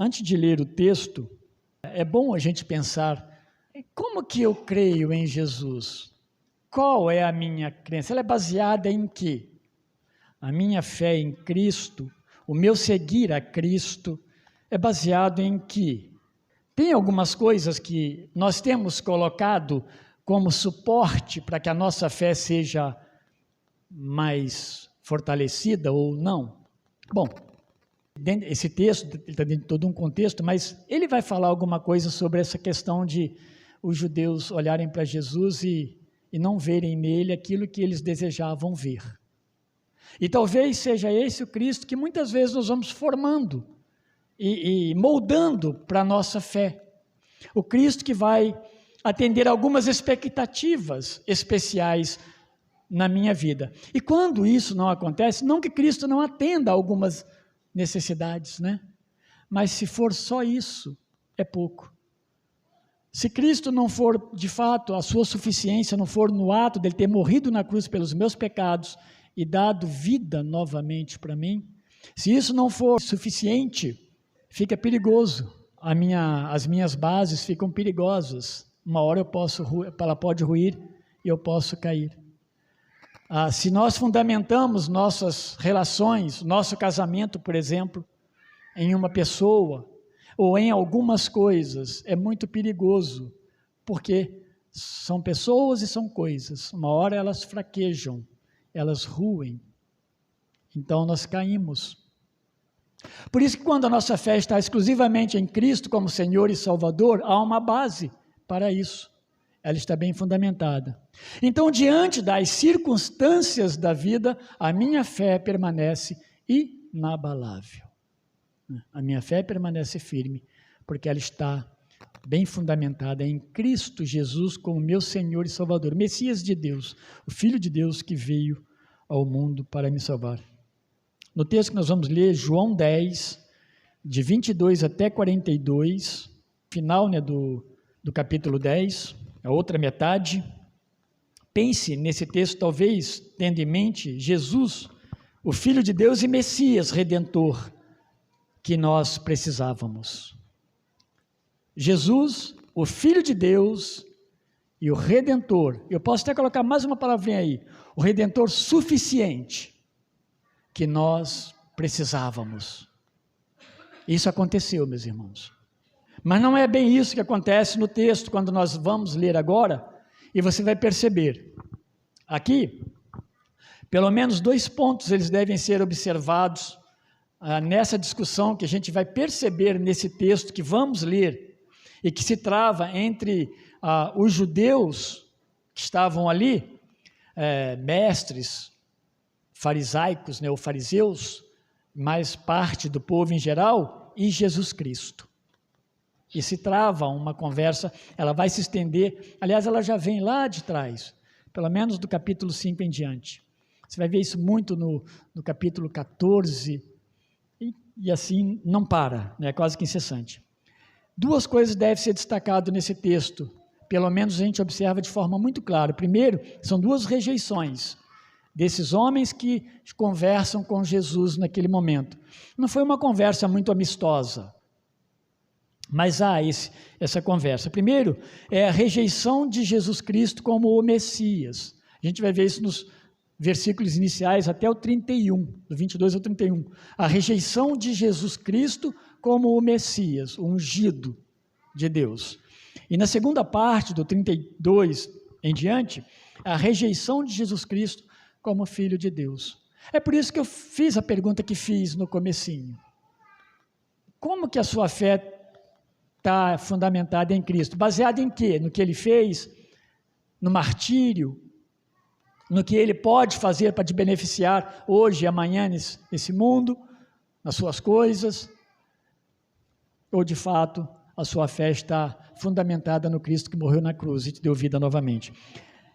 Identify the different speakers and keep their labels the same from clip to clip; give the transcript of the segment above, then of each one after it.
Speaker 1: Antes de ler o texto, é bom a gente pensar, como que eu creio em Jesus? Qual é a minha crença? Ela é baseada em quê? A minha fé em Cristo, o meu seguir a Cristo, é baseado em quê? Tem algumas coisas que nós temos colocado como suporte para que a nossa fé seja mais fortalecida ou não? Bom, esse texto está dentro de todo um contexto, mas ele vai falar alguma coisa sobre essa questão de os judeus olharem para Jesus e não verem nele aquilo que eles desejavam ver. E talvez seja esse o Cristo que muitas vezes nós vamos formando e moldando para a nossa fé. O Cristo que vai atender algumas expectativas especiais na minha vida. E quando isso não acontece, não que Cristo não atenda a algumas necessidades, né? Mas se for só isso, é pouco. Se Cristo não for, de fato, a sua suficiência, não for no ato dele ter morrido na cruz pelos meus pecados e dado vida novamente para mim, se isso não for suficiente, fica perigoso. As minhas bases ficam perigosas. Uma hora ela pode ruir e eu posso cair. Se nós fundamentamos nossas relações, nosso casamento, por exemplo, em uma pessoa ou em algumas coisas, é muito perigoso, porque são pessoas e são coisas. Uma hora elas fraquejam, elas ruem, então nós caímos. Por isso que quando a nossa fé está exclusivamente em Cristo como Senhor e Salvador, há uma base para isso. Ela está bem fundamentada. Então, diante das circunstâncias da vida, a minha fé permanece inabalável. A minha fé permanece firme, porque ela está bem fundamentada em Cristo Jesus como meu Senhor e Salvador, Messias de Deus, o Filho de Deus que veio ao mundo para me salvar. No texto que nós vamos ler, João 10, de 22 até 42, final do capítulo 10, a outra metade. Pense nesse texto, talvez, tendo em mente Jesus, o Filho de Deus e Messias Redentor, que nós precisávamos. Jesus, o Filho de Deus e o Redentor, eu posso até colocar mais uma palavrinha aí, o Redentor suficiente, que nós precisávamos. Isso aconteceu, meus irmãos. Mas não é bem isso que acontece no texto, quando nós vamos ler agora, e você vai perceber. Aqui, pelo menos 2 pontos eles devem ser observados nessa discussão que a gente vai perceber nesse texto que vamos ler, e que se trava entre os judeus que estavam ali, mestres farisaicos, ou fariseus, mais parte do povo em geral, e Jesus Cristo. E se trava uma conversa, ela vai se estender, aliás, ela já vem lá de trás, pelo menos do capítulo 5 em diante. Você vai ver isso muito no capítulo 14, e assim não para, é quase que incessante. 2 coisas devem ser destacadas nesse texto, pelo menos a gente observa de forma muito clara. Primeiro, são 2 rejeições desses homens que conversam com Jesus naquele momento. Não foi uma conversa muito amistosa, mas há essa conversa. Primeiro, é a rejeição de Jesus Cristo como o Messias. A gente vai ver isso nos versículos iniciais até o 31, do 22 ao 31. A rejeição de Jesus Cristo como o Messias, o ungido de Deus. E na segunda parte, do 32 em diante, a rejeição de Jesus Cristo como Filho de Deus. É por isso que eu fiz a pergunta que fiz no comecinho. Como que a sua fé está fundamentada em Cristo? Baseada em quê? No que Ele fez? No martírio? No que Ele pode fazer para te beneficiar hoje e amanhã nesse mundo? Nas suas coisas? Ou de fato a sua fé está fundamentada no Cristo que morreu na cruz e te deu vida novamente?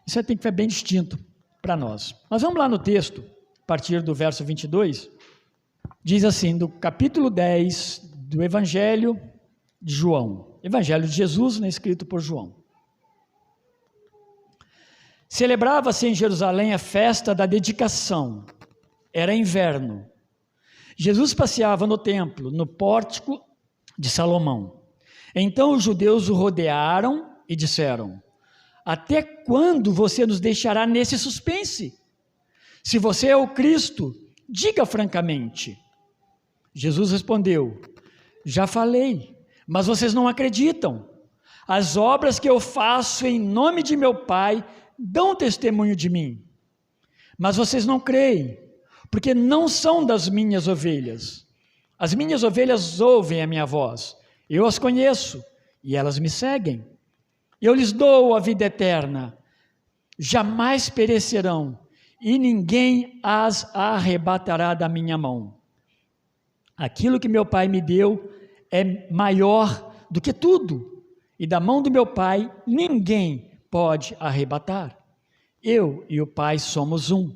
Speaker 1: Isso tem que ser bem distinto para nós. Mas vamos lá no texto, a partir do verso 22, diz assim, do capítulo 10 do Evangelho de João, Evangelho de Jesus, escrito por João. Celebrava-se em Jerusalém a festa da dedicação, era inverno. Jesus passeava no templo, no pórtico, de Salomão. Então os judeus o rodearam e disseram: até quando você nos deixará nesse suspense? Se você é o Cristo, diga francamente. Jesus respondeu: já falei, mas vocês não acreditam. As obras que eu faço em nome de meu Pai dão testemunho de mim. Mas vocês não creem, porque não são das minhas ovelhas. As minhas ovelhas ouvem a minha voz. Eu as conheço e elas me seguem. Eu lhes dou a vida eterna. Jamais perecerão e ninguém as arrebatará da minha mão. Aquilo que meu Pai me deu é maior do que tudo, e da mão do meu Pai ninguém pode arrebatar. Eu e o Pai somos um.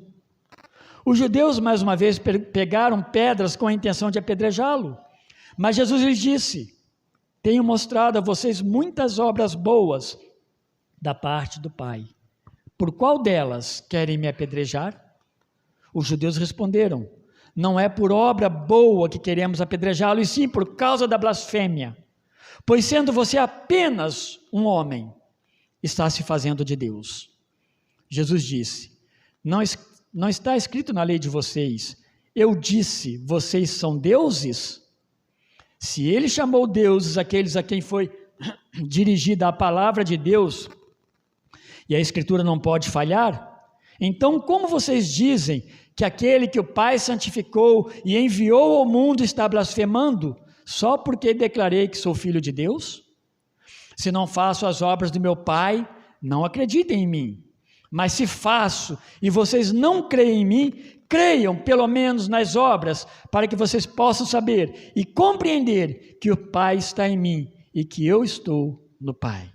Speaker 1: Os judeus, mais uma vez, pegaram pedras com a intenção de apedrejá-lo, mas Jesus lhes disse: tenho mostrado a vocês muitas obras boas da parte do Pai. Por qual delas querem me apedrejar? Os judeus responderam: não é por obra boa que queremos apedrejá-lo, e sim por causa da blasfêmia. Pois sendo você apenas um homem, está se fazendo de Deus. Jesus disse: não está escrito na lei de vocês, eu disse, vocês são deuses? Se ele chamou deuses aqueles a quem foi dirigida a palavra de Deus, e a Escritura não pode falhar, então como vocês dizem que aquele que o Pai santificou e enviou ao mundo está blasfemando, só porque declarei que sou filho de Deus? Se não faço as obras do meu Pai, não acreditem em mim. Mas se faço e vocês não creem em mim, creiam pelo menos nas obras, para que vocês possam saber e compreender que o Pai está em mim e que eu estou no Pai.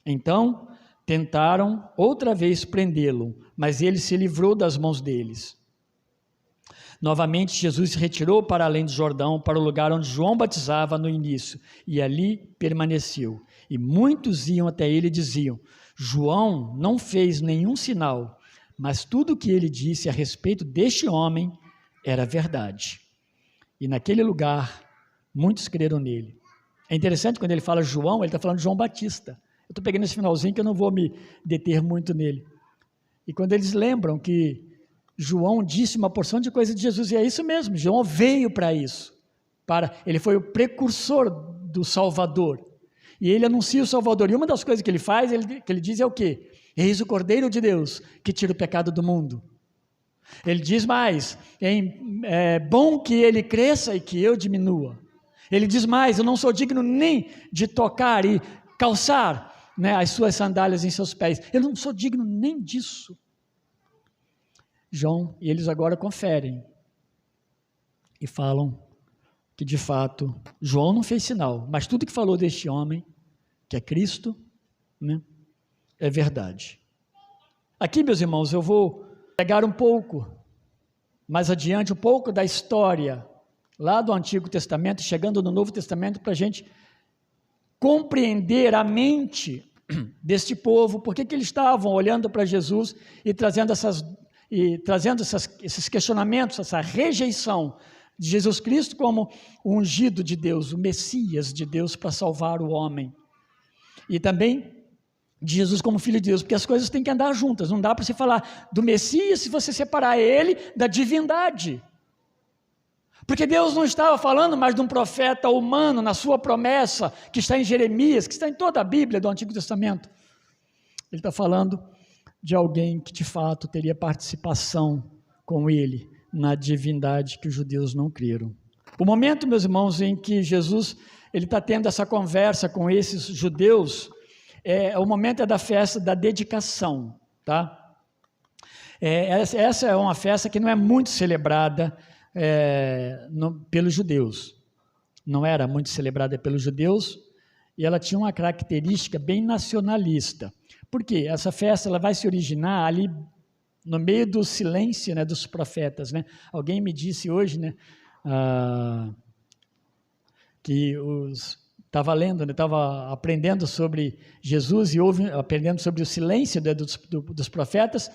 Speaker 1: Então, tentaram outra vez prendê-lo, mas ele se livrou das mãos deles. Novamente, Jesus se retirou para além do Jordão, para o lugar onde João batizava no início, e ali permaneceu. E muitos iam até ele e diziam: João não fez nenhum sinal, mas tudo o que ele disse a respeito deste homem era verdade. E naquele lugar, muitos creram nele. É interessante quando ele fala João, ele está falando de João Batista. Eu estou pegando esse finalzinho que eu não vou me deter muito nele. E quando eles lembram que João disse uma porção de coisas de Jesus, e é isso mesmo, João veio para isso. Ele foi o precursor do Salvador. E ele anuncia o Salvador. E uma das coisas que ele faz, que ele diz é o quê? Eis o Cordeiro de Deus, que tira o pecado do mundo. Ele diz mais: é bom que ele cresça e que eu diminua. Ele diz mais: eu não sou digno nem de tocar e calçar, né, as suas sandálias em seus pés. Eu não sou digno nem disso. João e eles agora conferem e falam que de fato João não fez sinal, mas tudo que falou deste homem, que é Cristo, né, é verdade. Aqui, meus irmãos, eu vou pegar um pouco mais adiante, um pouco da história lá do Antigo Testamento, chegando no Novo Testamento, para a gente compreender a mente deste povo, por que eles estavam olhando para Jesus e trazendo esses questionamentos, essa rejeição de Jesus Cristo como o ungido de Deus, o Messias de Deus para salvar o homem. E também de Jesus como Filho de Deus, porque as coisas têm que andar juntas, não dá para você falar do Messias se você separar ele da divindade. Porque Deus não estava falando mais de um profeta humano na sua promessa, que está em Jeremias, que está em toda a Bíblia do Antigo Testamento. Ele está falando de alguém que de fato teria participação com ele na divindade que os judeus não creram. O momento, meus irmãos, em que Jesus ele está tendo essa conversa com esses judeus, o momento é da festa da dedicação, tá? Essa é uma festa que não é muito celebrada pelos judeus. Não era muito celebrada pelos judeus e ela tinha uma característica bem nacionalista. Por quê? Essa festa ela vai se originar ali no meio do silêncio, né, dos profetas, né? Alguém me disse hoje, né, que estava lendo, estava aprendendo sobre Jesus e aprendendo sobre o silêncio, né, dos profetas,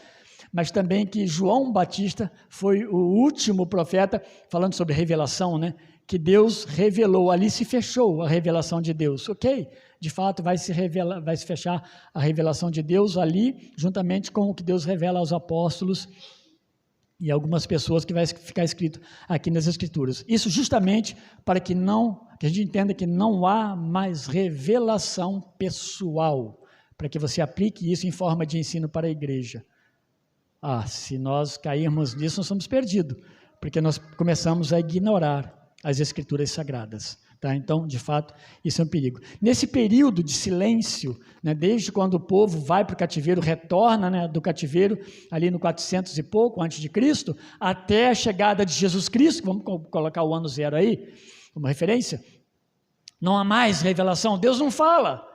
Speaker 1: mas também que João Batista foi o último profeta, falando sobre revelação, né, que Deus revelou, ali se fechou a revelação de Deus, ok? De fato, vai se fechar a revelação de Deus ali, juntamente com o que Deus revela aos apóstolos e algumas pessoas, que vai ficar escrito aqui nas Escrituras. Isso justamente para que a gente entenda que não há mais revelação pessoal, para que você aplique isso em forma de ensino para a igreja. Se nós cairmos nisso, nós somos perdidos, porque nós começamos a ignorar as Escrituras Sagradas. Tá? Então, de fato, isso é um perigo. Nesse período de silêncio, né, desde quando o povo vai para o cativeiro, retorna, né, do cativeiro, ali no 400 e pouco, antes de Cristo, até a chegada de Jesus Cristo, vamos colocar o ano 0 aí, como referência, não há mais revelação, Deus não fala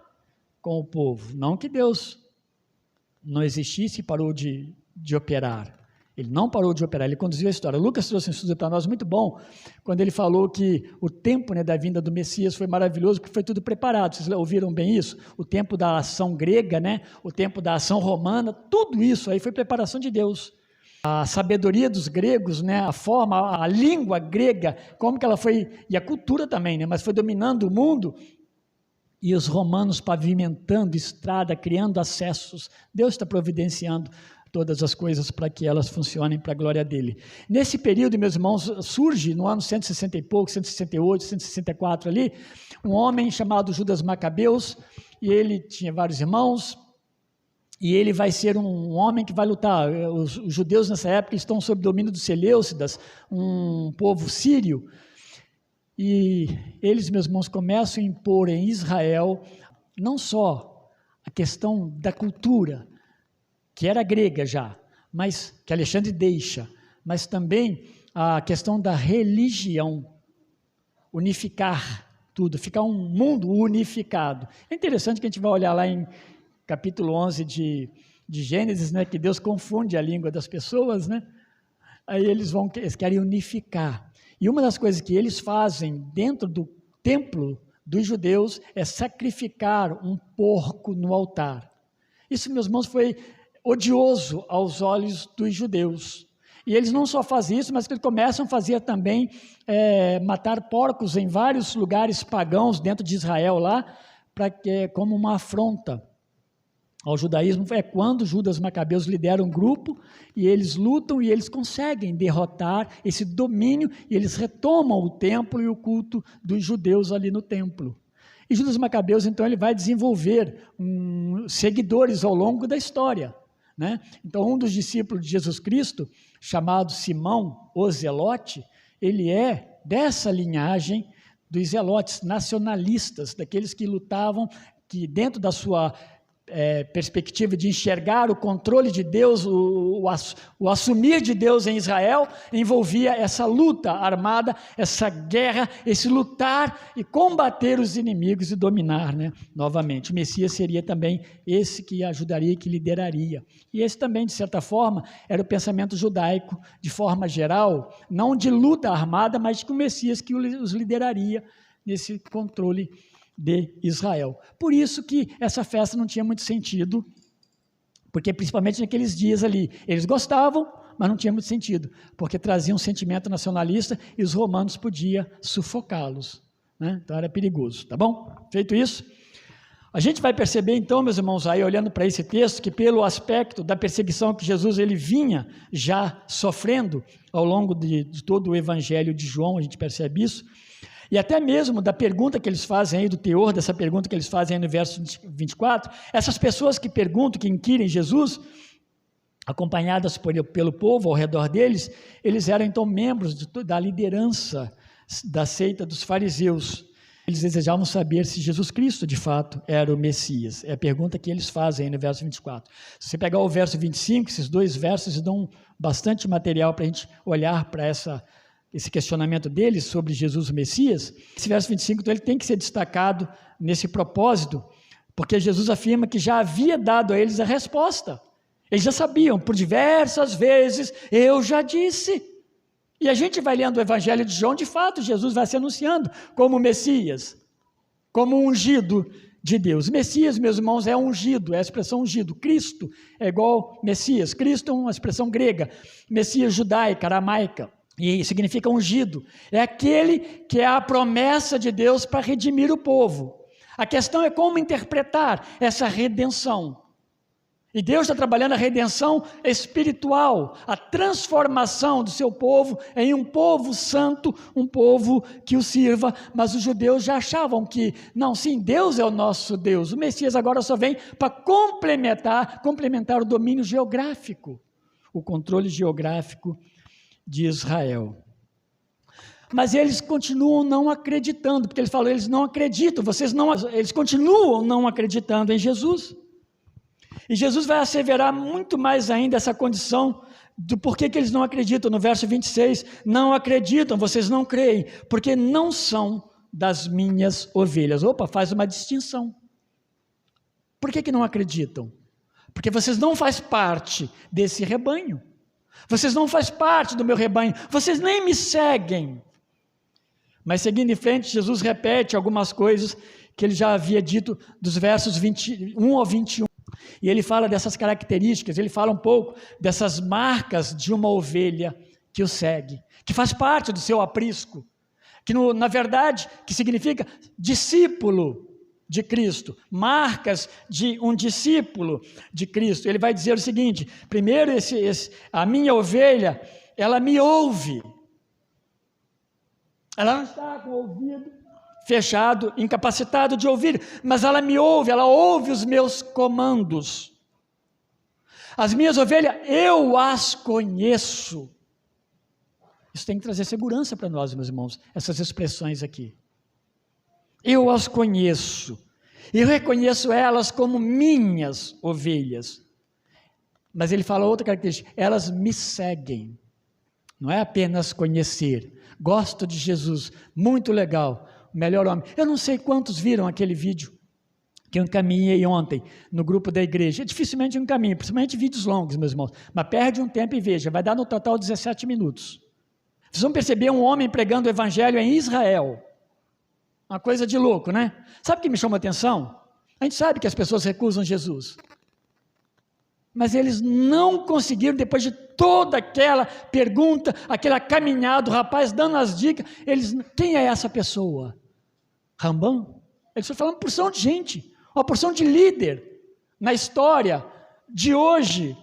Speaker 1: com o povo, não que Deus não existisse e parou de operar. Ele não parou de operar, ele conduziu a história. Lucas trouxe um estudo para nós muito bom, quando ele falou que o tempo, né, da vinda do Messias foi maravilhoso, porque foi tudo preparado. Vocês ouviram bem isso? O tempo da ação grega, né, o tempo da ação romana, tudo isso aí foi preparação de Deus. A sabedoria dos gregos, né, a forma, a língua grega, como que ela foi, e a cultura também, né, mas foi dominando o mundo, e os romanos pavimentando estrada, criando acessos. Deus está providenciando todas as coisas para que elas funcionem para a glória dele. Nesse período, meus irmãos, surge no ano 160 e pouco, 168, 164 ali, um homem chamado Judas Macabeus, e ele tinha vários irmãos, e ele vai ser um homem que vai lutar. Os judeus nessa época estão sob domínio dos Seleucidas, um povo sírio, e eles, meus irmãos, começam a impor em Israel não só a questão da cultura, que era grega já, mas que Alexandre deixa, mas também a questão da religião, unificar tudo, ficar um mundo unificado. É interessante que a gente vai olhar lá em capítulo 11 de Gênesis, né, que Deus confunde a língua das pessoas, né? Aí eles querem unificar. E uma das coisas que eles fazem dentro do templo dos judeus é sacrificar um porco no altar. Isso, meus irmãos, foi odioso aos olhos dos judeus. E eles não só fazem isso, mas que eles começam a fazer também, matar porcos em vários lugares pagãos dentro de Israel lá, como uma afronta ao judaísmo. É quando Judas Macabeus lidera um grupo, e eles lutam, e eles conseguem derrotar esse domínio, e eles retomam o templo e o culto dos judeus ali no templo. E Judas Macabeus, então, ele vai desenvolver seguidores ao longo da história, né? Então, um dos discípulos de Jesus Cristo, chamado Simão, o Zelote, ele é dessa linhagem dos zelotes nacionalistas, daqueles que lutavam, que dentro da sua perspectiva de enxergar o controle de Deus, o assumir de Deus em Israel, envolvia essa luta armada, essa guerra, esse lutar e combater os inimigos e dominar, né, novamente. O Messias seria também esse que ajudaria, que lideraria. E esse também, de certa forma, era o pensamento judaico, de forma geral, não de luta armada, mas que o Messias que os lideraria nesse controle de Israel. Por isso que essa festa não tinha muito sentido, porque principalmente naqueles dias ali, eles gostavam, mas não tinha muito sentido, porque trazia um sentimento nacionalista e os romanos podiam sufocá-los, né? Então era perigoso, tá bom? Feito isso, a gente vai perceber então, meus irmãos, aí olhando para esse texto, que pelo aspecto da perseguição que Jesus ele vinha já sofrendo ao longo de todo o evangelho de João, a gente percebe isso. E até mesmo da pergunta que eles fazem aí, do teor dessa pergunta que eles fazem aí no verso 24, essas pessoas que perguntam, que inquirem Jesus, acompanhadas pelo povo ao redor deles, eles eram então membros da liderança da seita dos fariseus. Eles desejavam saber se Jesus Cristo de fato era o Messias. É a pergunta que eles fazem aí no verso 24. Se você pegar o verso 25, esses dois versos dão bastante material para a gente olhar para esse questionamento deles sobre Jesus o Messias. Esse verso 25, então, ele tem que ser destacado nesse propósito, porque Jesus afirma que já havia dado a eles a resposta. Eles já sabiam, por diversas vezes, eu já disse. E a gente vai lendo o Evangelho de João, de fato, Jesus vai se anunciando como Messias, como ungido de Deus. Messias, meus irmãos, é ungido, é a expressão ungido. Cristo é igual Messias. Cristo é uma expressão grega, Messias judaica, aramaica. e significa ungido. É aquele que é a promessa de Deus para redimir o povo. A questão é como interpretar essa redenção. E Deus está trabalhando a redenção espiritual, a transformação do seu povo em um povo santo, um povo que o sirva. Mas os judeus já achavam que, não, sim, Deus é o nosso Deus. O Messias agora só vem para complementar o domínio geográfico, o controle geográfico de Israel. Mas eles continuam não acreditando, porque ele falou, eles não acreditam, eles continuam não acreditando em Jesus. E Jesus vai asseverar muito mais ainda essa condição do porquê que eles não acreditam. No verso 26, não acreditam, vocês não creem, porque não são das minhas ovelhas. Opa, faz uma distinção. Por que não acreditam? Porque vocês não fazem parte desse rebanho. Vocês não fazem parte do meu rebanho. Vocês nem me seguem. Mas seguindo em frente, Jesus repete algumas coisas que ele já havia dito dos versos 21 ao 21. E ele fala dessas características, ele fala um pouco dessas marcas de uma ovelha que o segue, que faz parte do seu aprisco, que na verdade, que significa discípulo de Cristo, marcas de um discípulo de Cristo. Ele vai dizer o seguinte, primeiro, a minha ovelha, ela me ouve, ela não está com o ouvido fechado, incapacitado de ouvir, mas ela me ouve, ela ouve os meus comandos. As minhas ovelhas, eu as conheço. Isso tem que trazer segurança para nós, meus irmãos, essas expressões aqui. Eu as conheço, eu reconheço elas como minhas ovelhas. Mas ele fala outra característica, elas me seguem. Não é apenas conhecer. Gosto de Jesus, muito legal. Melhor homem. Eu não sei quantos viram aquele vídeo que eu encaminhei ontem no grupo da igreja. Dificilmente eu encaminho, principalmente vídeos longos, meus irmãos. Mas perde um tempo e veja, vai dar no total 17 minutos. Vocês vão perceber um homem pregando o evangelho em Israel. Uma coisa de louco, né? Sabe o que me chama a atenção? A gente sabe que as pessoas recusam Jesus. Mas eles não conseguiram, depois de toda aquela pergunta, aquela caminhada, o rapaz dando as dicas, quem é essa pessoa? Rambam? Eles estão falando uma porção de gente, uma porção de líder na história de hoje.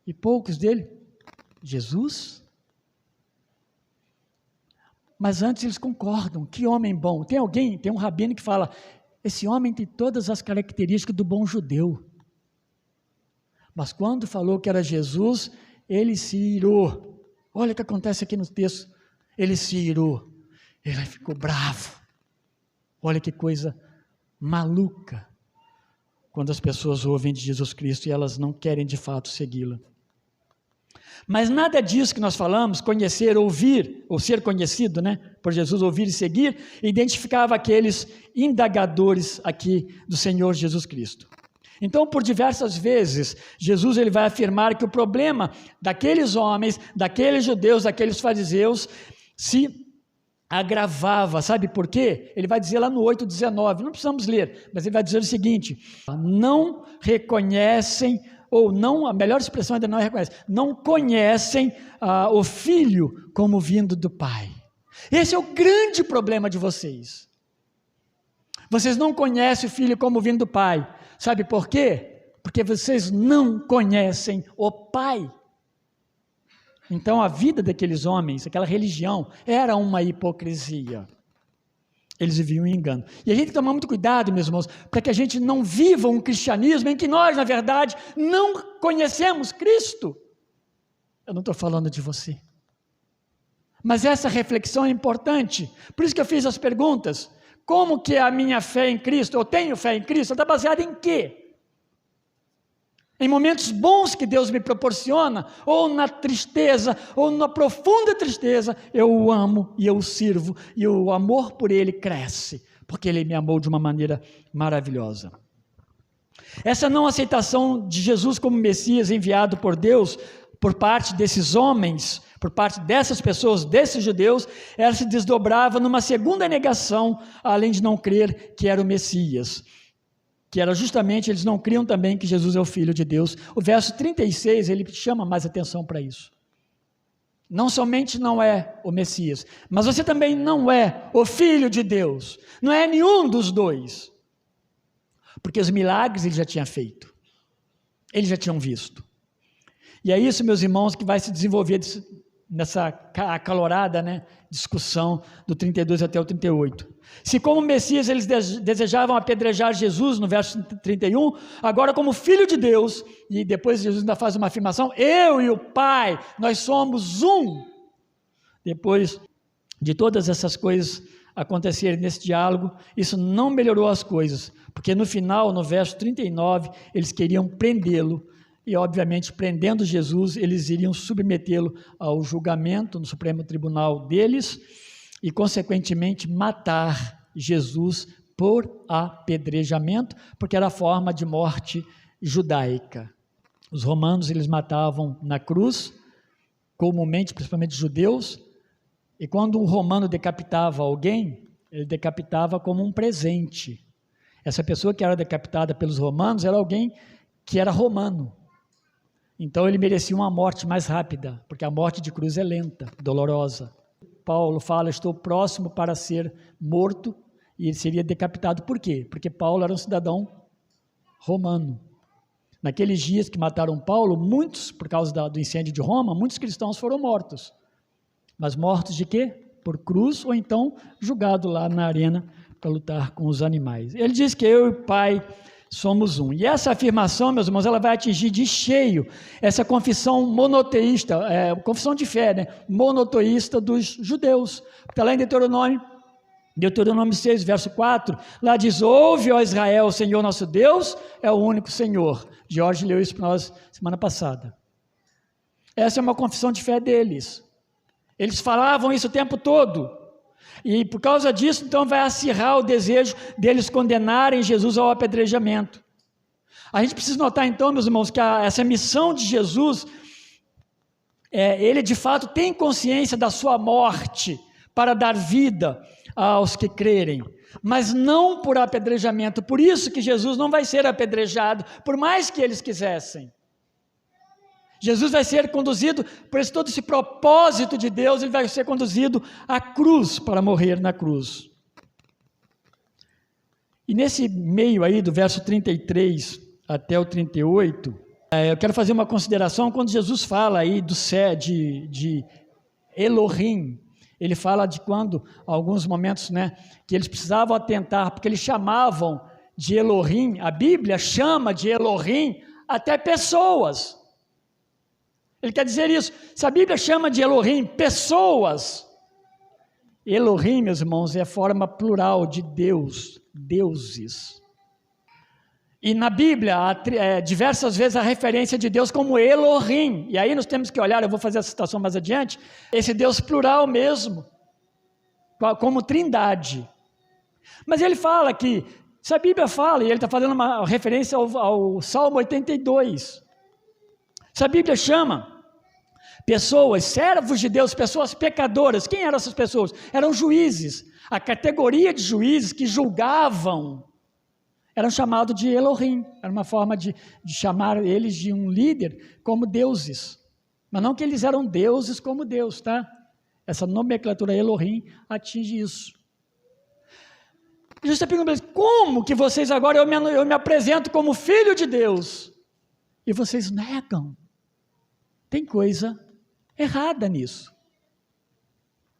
Speaker 1: E poucos dele, Jesus? Mas antes eles concordam, que homem bom. Tem um rabino que fala, esse homem tem todas as características do bom judeu. Mas quando falou que era Jesus, ele se irou. Olha o que acontece aqui no texto. Ele se irou. Ele ficou bravo. Olha que coisa maluca. Quando as pessoas ouvem de Jesus Cristo e elas não querem de fato segui-la. Mas nada disso que nós falamos, conhecer, ouvir, ou ser conhecido, né, por Jesus, ouvir e seguir, identificava aqueles indagadores aqui do Senhor Jesus Cristo. Então, por diversas vezes, Jesus ele vai afirmar que o problema daqueles homens, daqueles judeus, daqueles fariseus, se agravava. Sabe por quê? Ele vai dizer lá no 8,19, não precisamos ler, mas ele vai dizer o seguinte, não reconhecem, ou não, a melhor expressão ainda não é reconhecem, não conhecem o Filho como vindo do Pai. Esse é o grande problema de vocês. Vocês não conhecem o Filho como vindo do Pai. Sabe por quê? Porque vocês não conhecem o Pai. Então a vida daqueles homens, aquela religião, era uma hipocrisia. Eles viviam em engano. E a gente tem que tomar muito cuidado, meus irmãos, para que a gente não viva um cristianismo em que nós, na verdade, não conhecemos Cristo. Eu não estou falando de você. Mas essa reflexão é importante. Por isso que eu fiz as perguntas. Como que a minha fé em Cristo, eu tenho fé em Cristo, está baseada em quê? Em momentos bons que Deus me proporciona, ou na tristeza, ou na profunda tristeza, eu o amo e eu o sirvo, e o amor por Ele cresce, porque Ele me amou de uma maneira maravilhosa. Essa não aceitação de Jesus como Messias enviado por Deus, por parte desses homens, por parte dessas pessoas, desses judeus, ela se desdobrava numa segunda negação, além de não crer que era o Messias, que era justamente, eles não criam também que Jesus é o Filho de Deus. O verso 36, ele chama mais atenção para isso. não somente não é o Messias, mas você também não é o Filho de Deus. Não é nenhum dos dois. Porque os milagres ele já tinha feito. Eles já tinham visto. E é isso, meus irmãos, que vai se desenvolver nessa acalorada, discussão do 32 até o 38. Se como Messias eles desejavam apedrejar Jesus, no verso 31, agora como Filho de Deus, e depois Jesus ainda faz uma afirmação, eu e o Pai, nós somos um. Depois de todas essas coisas acontecerem nesse diálogo, isso não melhorou as coisas, porque no final, no verso 39, eles queriam prendê-lo, e obviamente prendendo Jesus, eles iriam submetê-lo ao julgamento no Supremo Tribunal deles, e consequentemente matar Jesus por apedrejamento, porque era a forma de morte judaica. Os romanos eles matavam na cruz, comumente, principalmente judeus, e quando um romano decapitava alguém, ele decapitava como um presente. Essa pessoa que era decapitada pelos romanos era alguém que era romano. Então ele merecia uma morte mais rápida, porque a morte de cruz é lenta, dolorosa. Paulo fala, estou próximo para ser morto, e ele seria decapitado. Por quê? Porque Paulo era um cidadão romano. Naqueles dias que mataram Paulo, muitos, por causa do incêndio de Roma, muitos cristãos foram mortos. Mas mortos de quê? Por cruz, ou então julgado lá na arena para lutar com os animais. Ele diz que eu e o Pai somos um. E essa afirmação, meus irmãos, ela vai atingir de cheio essa confissão monoteísta, confissão de fé, monoteísta dos judeus. Está lá em Deuteronômio 6, verso 4, lá diz, ouve, ó Israel, o Senhor nosso Deus é o único Senhor. Jorge leu isso para nós semana passada. Essa é uma confissão de fé deles. Eles falavam isso o tempo todo. E por causa disso, então, vai acirrar o desejo deles condenarem Jesus ao apedrejamento. A gente precisa notar, então, meus irmãos, que essa missão de Jesus, ele de fato tem consciência da sua morte para dar vida aos que crerem, mas não por apedrejamento. Por isso que Jesus não vai ser apedrejado, por mais que eles quisessem. Jesus vai ser conduzido, por todo esse propósito de Deus, ele vai ser conduzido à cruz, para morrer na cruz. E nesse meio aí, do verso 33 até o 38, eu quero fazer uma consideração, quando Jesus fala aí de Elohim, ele fala de quando, alguns momentos, que eles precisavam atentar, porque eles chamavam de Elohim, a Bíblia chama de Elohim até pessoas. Ele quer dizer isso, se a Bíblia chama de Elohim pessoas, Elohim, meus irmãos, é a forma plural de Deus, deuses. E na Bíblia, há diversas vezes a referência de Deus como Elohim, e aí nós temos que olhar, eu vou fazer essa citação mais adiante, esse Deus plural mesmo, como trindade. Mas ele fala que, se a Bíblia fala, e ele está fazendo uma referência ao Salmo 82, se a Bíblia chama pessoas, servos de Deus, pessoas pecadoras, quem eram essas pessoas? Eram juízes, a categoria de juízes que julgavam, eram chamados de Elohim, era uma forma de chamar eles de um líder como deuses, mas não que eles eram deuses como Deus, tá? Essa nomenclatura Elohim atinge isso. Jesus está perguntando, como que vocês agora, eu me apresento como filho de Deus, e vocês negam? Tem coisa errada nisso.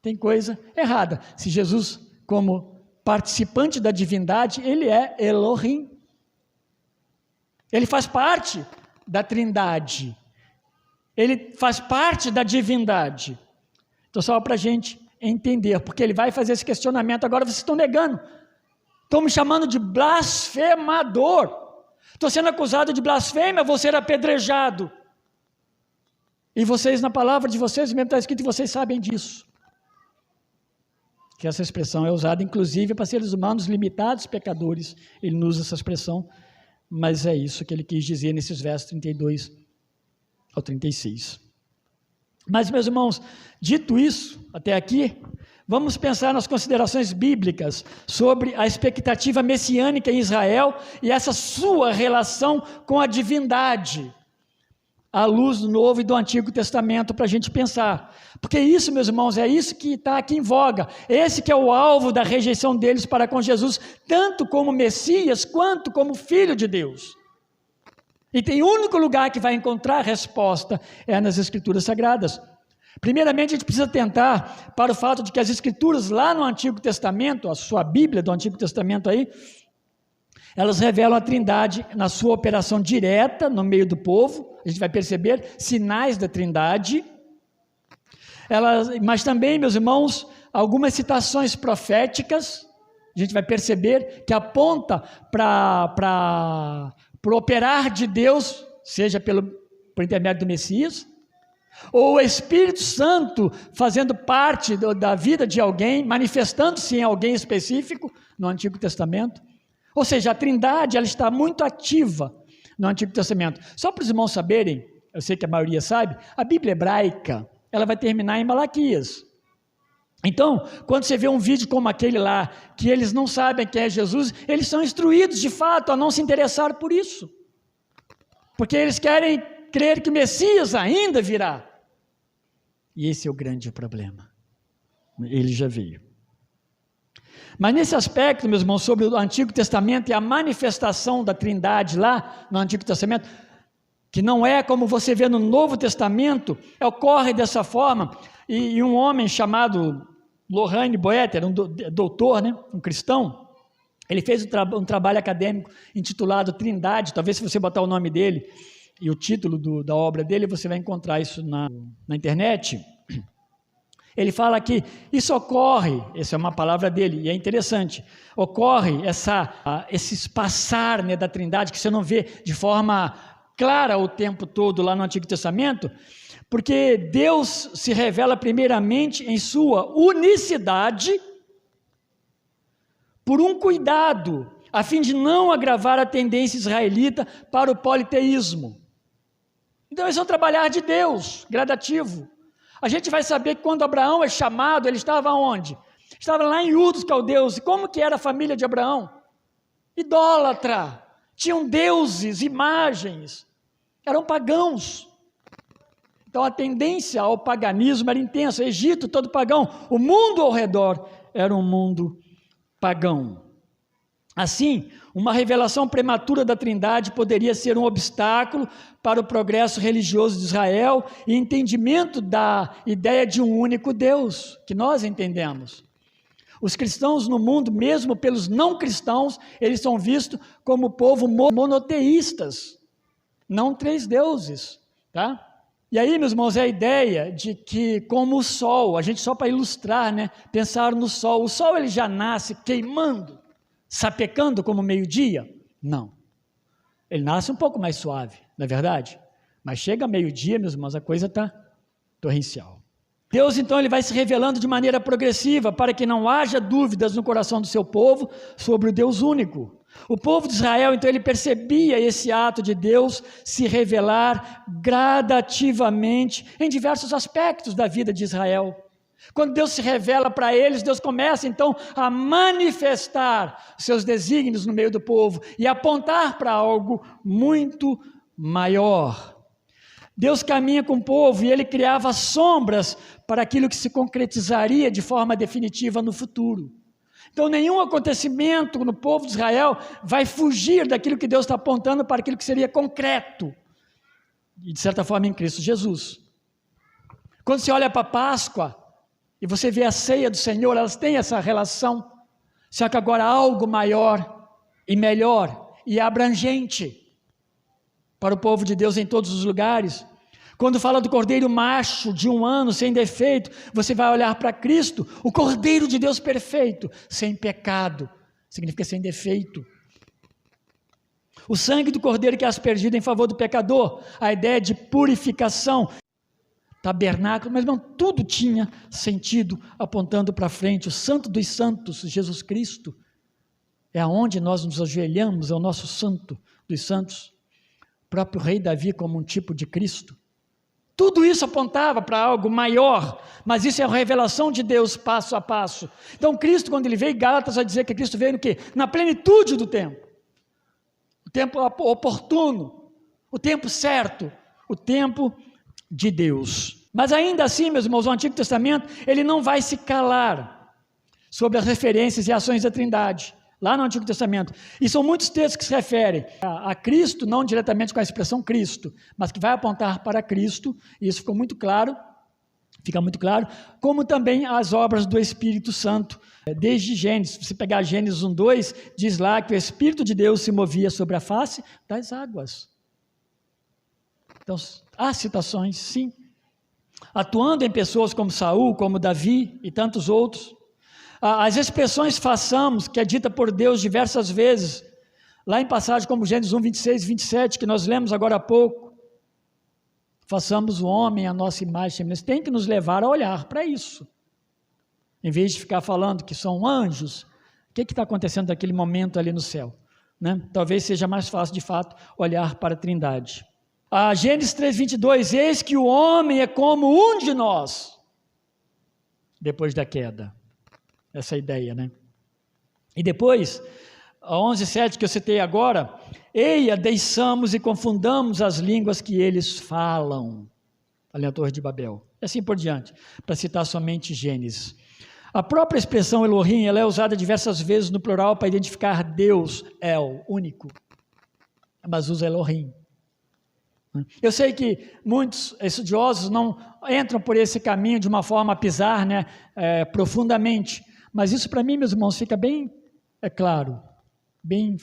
Speaker 1: Tem coisa errada. Se Jesus, como participante da divindade, ele é Elohim. Ele faz parte da trindade. Ele faz parte da divindade. Então, só para a gente entender, porque ele vai fazer esse questionamento. Agora vocês estão negando. Estão me chamando de blasfemador. Estou sendo acusado de blasfêmia, vou ser apedrejado. E vocês, na palavra de vocês, mesmo está escrito, e vocês sabem disso. Que essa expressão é usada, inclusive, para seres humanos limitados, pecadores. Ele não usa essa expressão, mas é isso que ele quis dizer nesses versos 32 ao 36. Mas, meus irmãos, dito isso, até aqui, vamos pensar nas considerações bíblicas sobre a expectativa messiânica em Israel e essa sua relação com a divindade. à luz do Novo e do Antigo Testamento para a gente pensar. Porque isso, meus irmãos, é isso que está aqui em voga. Esse que é o alvo da rejeição deles para com Jesus, tanto como Messias, quanto como Filho de Deus. E tem o único lugar que vai encontrar a resposta é nas Escrituras Sagradas. Primeiramente, a gente precisa atentar para o fato de que as Escrituras lá no Antigo Testamento, a sua Bíblia do Antigo Testamento aí, elas revelam a Trindade na sua operação direta no meio do povo. A gente vai perceber sinais da Trindade. Mas também, meus irmãos, algumas citações proféticas, a gente vai perceber que aponta para o operar de Deus, seja por intermédio do Messias, ou o Espírito Santo fazendo parte da vida de alguém, manifestando-se em alguém específico no Antigo Testamento. Ou seja, a Trindade ela está muito ativa no Antigo Testamento. Só para os irmãos saberem, eu sei que a maioria sabe, a Bíblia hebraica ela vai terminar em Malaquias. Então, quando você vê um vídeo como aquele lá, que eles não sabem quem é Jesus, eles são instruídos de fato a não se interessar por isso. Porque eles querem crer que o Messias ainda virá. E esse é o grande problema. Ele já veio. Mas nesse aspecto, meus irmãos, sobre o Antigo Testamento e a manifestação da Trindade lá no Antigo Testamento, que não é como você vê no Novo Testamento, ocorre dessa forma, e um homem chamado Lohane Boetter, um doutor, né, um cristão, ele fez um trabalho acadêmico intitulado Trindade. Talvez se você botar o nome dele e o título da obra dele, você vai encontrar isso na internet. Ele fala que isso ocorre, essa é uma palavra dele, e é interessante, ocorre esse espaçar, né, da Trindade, que você não vê de forma clara o tempo todo lá no Antigo Testamento, porque Deus se revela primeiramente em sua unicidade, por um cuidado, a fim de não agravar a tendência israelita para o politeísmo. Então esse é um trabalhar de Deus, gradativo. A gente vai saber que quando Abraão é chamado, ele estava onde? Estava lá em Ur dos Caldeus. E como que era a família de Abraão? Idólatra. Tinham deuses, imagens. Eram pagãos. Então a tendência ao paganismo era intensa. O Egito todo pagão. O mundo ao redor era um mundo pagão. Assim, uma revelação prematura da Trindade poderia ser um obstáculo para o progresso religioso de Israel e entendimento da ideia de um único Deus, que nós entendemos. Os cristãos no mundo, mesmo pelos não cristãos, eles são vistos como povo monoteístas, não três deuses, tá? E aí, meus irmãos, é a ideia de que, como o sol, a gente só para ilustrar, né, pensar no sol, o sol ele já nasce queimando, sapecando como meio-dia? Não. Ele nasce um pouco mais suave, não é verdade? Mas chega meio-dia, meus irmãos, a coisa está torrencial. Deus, então, ele vai se revelando de maneira progressiva para que não haja dúvidas no coração do seu povo sobre o Deus único. O povo de Israel, então, ele percebia esse ato de Deus se revelar gradativamente em diversos aspectos da vida de Israel. Quando Deus se revela para eles, Deus começa então a manifestar seus desígnios no meio do povo e apontar para algo muito maior. Deus caminha com o povo e ele criava sombras para aquilo que se concretizaria de forma definitiva no futuro. Então nenhum acontecimento no povo de Israel vai fugir daquilo que Deus está apontando para aquilo que seria concreto, e de certa forma em Cristo Jesus. Quando você olha para a Páscoa, e você vê a ceia do Senhor, elas têm essa relação, só que agora algo maior e melhor e abrangente para o povo de Deus em todos os lugares. Quando fala do cordeiro macho de 1 ano, sem defeito, você vai olhar para Cristo, o cordeiro de Deus perfeito, sem pecado, significa sem defeito. O sangue do cordeiro que é aspergido em favor do pecador, a ideia de purificação, tabernáculo, mas não, tudo tinha sentido apontando para frente. O santo dos santos, Jesus Cristo, é aonde nós nos ajoelhamos, é o nosso santo dos santos. O próprio rei Davi como um tipo de Cristo. Tudo isso apontava para algo maior, mas isso é a revelação de Deus passo a passo. Então Cristo, quando ele veio, Gálatas vai dizer que Cristo veio no quê? Na plenitude do tempo. O tempo oportuno, o tempo certo, o tempo de Deus. Mas ainda assim, meus irmãos, o Antigo Testamento, ele não vai se calar sobre as referências e ações da Trindade, lá no Antigo Testamento. E são muitos textos que se referem a Cristo, não diretamente com a expressão Cristo, mas que vai apontar para Cristo, e isso ficou muito claro, fica muito claro, como também as obras do Espírito Santo, desde Gênesis. Se você pegar Gênesis 1:2, diz lá que o Espírito de Deus se movia sobre a face das águas. Então, há citações, sim, atuando em pessoas como Saul, como Davi e tantos outros. As expressões façamos, que é dita por Deus diversas vezes, lá em passagens como Gênesis 1:26 e 27, que nós lemos agora há pouco, façamos o homem a nossa imagem e semelhança, tem que nos levar a olhar para isso, em vez de ficar falando que são anjos. O que está acontecendo naquele momento ali no céu, né? Talvez seja mais fácil de fato olhar para a Trindade. Gênesis 3:22, eis que o homem é como um de nós, depois da queda, essa ideia, né? E depois, a 11:7 que eu citei agora, eia, deixamos e confundamos as línguas que eles falam, ali na Torre de Babel, e assim por diante, para citar somente Gênesis. A própria expressão Elohim, ela é usada diversas vezes no plural para identificar Deus, El, único, mas usa Elohim. Eu sei que muitos estudiosos não entram por esse caminho de uma forma a pisar, né, profundamente, mas isso para mim, meus irmãos, fica bem claro, bem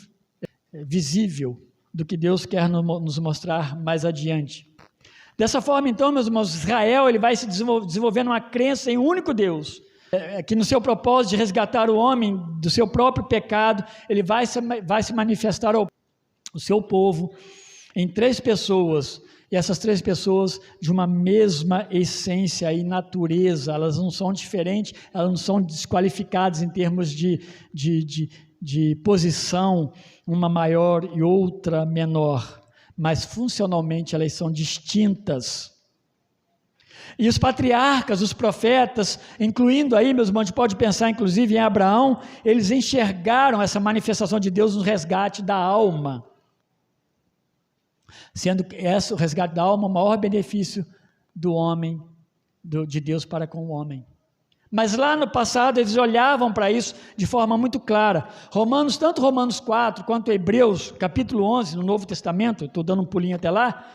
Speaker 1: visível do que Deus quer nos mostrar mais adiante. Dessa forma, então, meus irmãos, Israel ele vai se desenvolvendo uma crença em um único Deus, que no seu propósito de resgatar o homem do seu próprio pecado, ele vai se manifestar ao seu povo em 3 pessoas, e essas 3 pessoas de uma mesma essência e natureza, elas não são diferentes, elas não são desqualificadas em termos de posição, uma maior e outra menor, mas funcionalmente elas são distintas. E os patriarcas, os profetas, incluindo aí, meus irmãos, a gente pode pensar inclusive em Abraão, eles enxergaram essa manifestação de Deus no resgate da alma, sendo o resgate da alma o maior benefício do homem, de Deus para com o homem. Mas lá no passado eles olhavam para isso de forma muito clara. Tanto Romanos 4 quanto Hebreus, capítulo 11, no Novo Testamento, estou dando um pulinho até lá,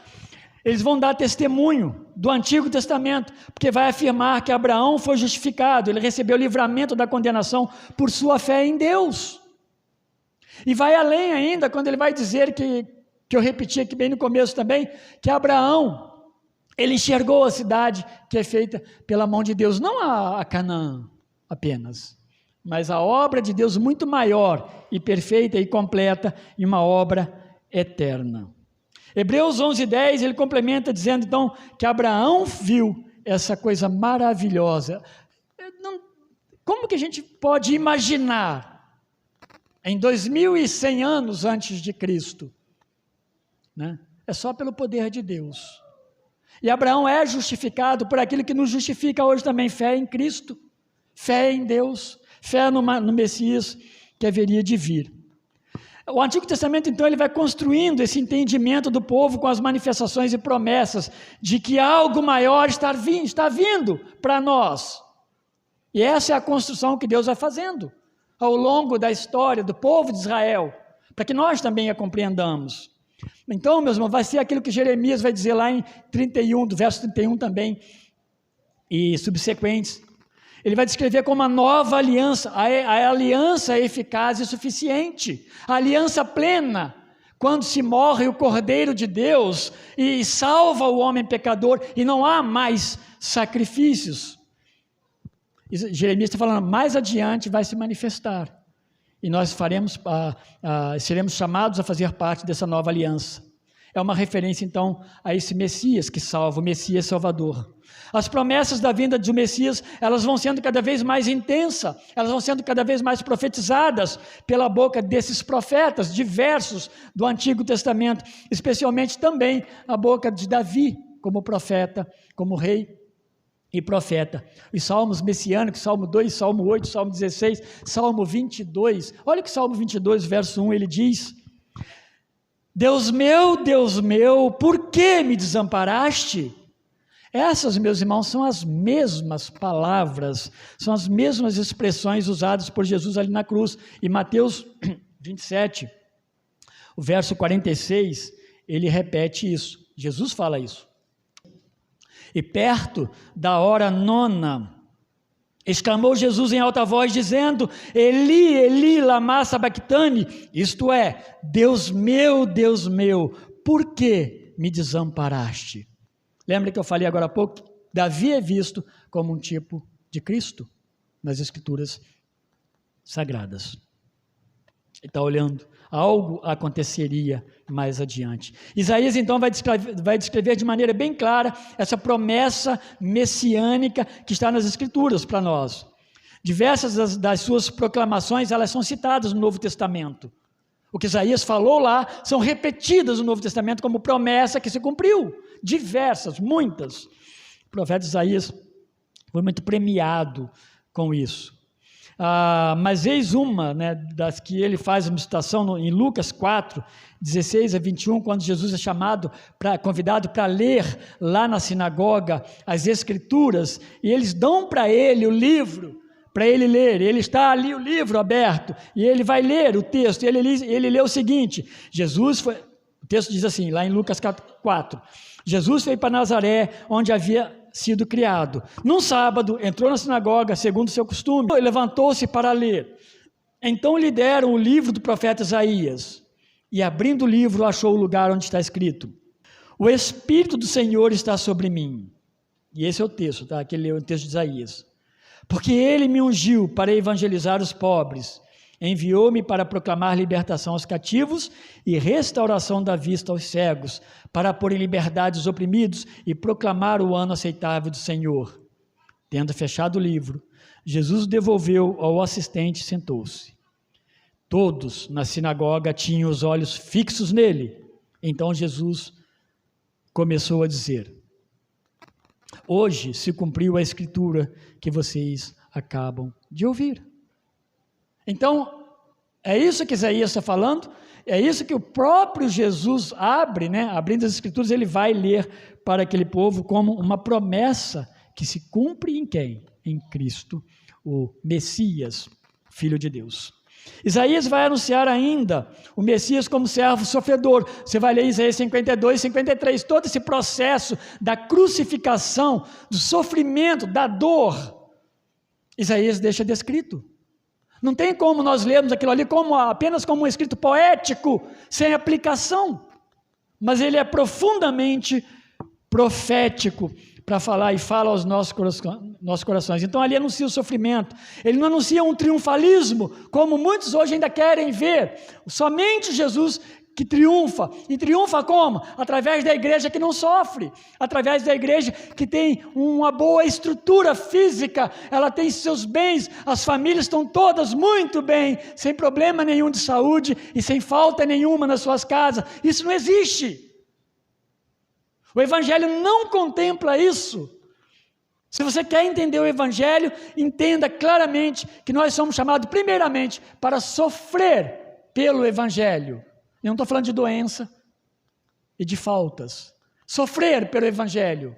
Speaker 1: eles vão dar testemunho do Antigo Testamento, porque vai afirmar que Abraão foi justificado, ele recebeu o livramento da condenação por sua fé em Deus. E vai além ainda, quando ele vai dizer que eu repeti aqui bem no começo também, que Abraão, ele enxergou a cidade que é feita pela mão de Deus, não a Canaã apenas, mas a obra de Deus muito maior e perfeita e completa, e uma obra eterna. Hebreus 11:10, ele complementa dizendo então que Abraão viu essa coisa maravilhosa. Como que a gente pode imaginar em 2100 anos antes de Cristo, né? É só pelo poder de Deus. E Abraão é justificado por aquilo que nos justifica hoje também, fé em Cristo, fé em Deus, fé no Messias que haveria de vir. O Antigo Testamento, então, ele vai construindo esse entendimento do povo com as manifestações e promessas de que algo maior está vindo para nós. E essa é a construção que Deus vai fazendo ao longo da história do povo de Israel, para que nós também a compreendamos. Então, meus irmãos, vai ser aquilo que Jeremias vai dizer lá em 31, do verso 31 também, e subsequentes. Ele vai descrever como uma nova aliança, a aliança eficaz e suficiente, a aliança plena, quando se morre o Cordeiro de Deus e salva o homem pecador e não há mais sacrifícios. Jeremias está falando, mais adiante vai se manifestar. E nós seremos chamados a fazer parte dessa nova aliança. É uma referência, então, a esse Messias que salva, o Messias Salvador. As promessas da vinda do Messias, elas vão sendo cada vez mais intensas, elas vão sendo cada vez mais profetizadas pela boca desses profetas diversos do Antigo Testamento, especialmente também a boca de Davi, como profeta, como rei e profeta. Os salmos messiânicos, Salmo 2, Salmo 8, Salmo 16, Salmo 22, olha que Salmo 22, verso 1, ele diz: Deus meu, por que me desamparaste? Essas, meus irmãos, são as mesmas palavras, são as mesmas expressões usadas por Jesus ali na cruz. Em Mateus 27, o verso 46, ele repete isso. Jesus fala isso. E perto da hora nona, exclamou Jesus em alta voz, dizendo: Eli, Eli, lama sabachthani, isto é, Deus meu, por que me desamparaste? Lembra que eu falei agora há pouco? Davi é visto como um tipo de Cristo nas Escrituras Sagradas. Ele está olhando, algo aconteceria mais adiante. Isaías então vai descrever de maneira bem clara essa promessa messiânica que está nas Escrituras para nós. Diversas das suas proclamações, elas são citadas no Novo Testamento. O que Isaías falou lá são repetidas no Novo Testamento como promessa que se cumpriu. Diversas, muitas. O profeta Isaías foi muito premiado com isso. Mas eis uma, né, das que ele faz uma citação em Lucas 4, 16 a 21, quando Jesus é convidado para ler lá na sinagoga as Escrituras, e eles dão para ele o livro, para ele ler. Ele está ali o livro aberto, e ele vai ler o texto, e ele lê o seguinte: o texto diz assim, lá em Lucas 4, Jesus foi para Nazaré, onde havia sido criado. Num sábado, entrou na sinagoga, segundo o seu costume, e levantou-se para ler. Então lhe deram o livro do profeta Isaías, e abrindo o livro, achou o lugar onde está escrito: O Espírito do Senhor está sobre mim. E esse é o texto, tá? Aquele é o texto de Isaías. Porque ele me ungiu para evangelizar os pobres, enviou-me para proclamar libertação aos cativos e restauração da vista aos cegos, para pôr em liberdade os oprimidos e proclamar o ano aceitável do Senhor. Tendo fechado o livro, Jesus o devolveu ao assistente e sentou-se. Todos na sinagoga tinham os olhos fixos nele. Então Jesus começou a dizer: Hoje se cumpriu a escritura que vocês acabam de ouvir. Então, é isso que Isaías está falando, é isso que o próprio Jesus abre, né? Abrindo as Escrituras, ele vai ler para aquele povo como uma promessa que se cumpre em quem? Em Cristo, o Messias, Filho de Deus. Isaías vai anunciar ainda o Messias como servo sofredor. Você vai ler Isaías 52, 53, todo esse processo da crucificação, do sofrimento, da dor, Isaías deixa descrito. Não tem como nós lermos aquilo ali apenas como um escrito poético, sem aplicação, mas ele é profundamente profético para falar, e fala aos nossos corações. Então ali anuncia o sofrimento, ele não anuncia um triunfalismo, como muitos hoje ainda querem ver, somente Jesus que triunfa. E triunfa como? Através da igreja que não sofre, através da igreja que tem uma boa estrutura física, ela tem seus bens, as famílias estão todas muito bem, sem problema nenhum de saúde e sem falta nenhuma nas suas casas. Isso não existe. O Evangelho não contempla isso. Se você quer entender o Evangelho, entenda claramente que nós somos chamados primeiramente para sofrer pelo Evangelho. Eu não estou falando de doença e de faltas. Sofrer pelo Evangelho.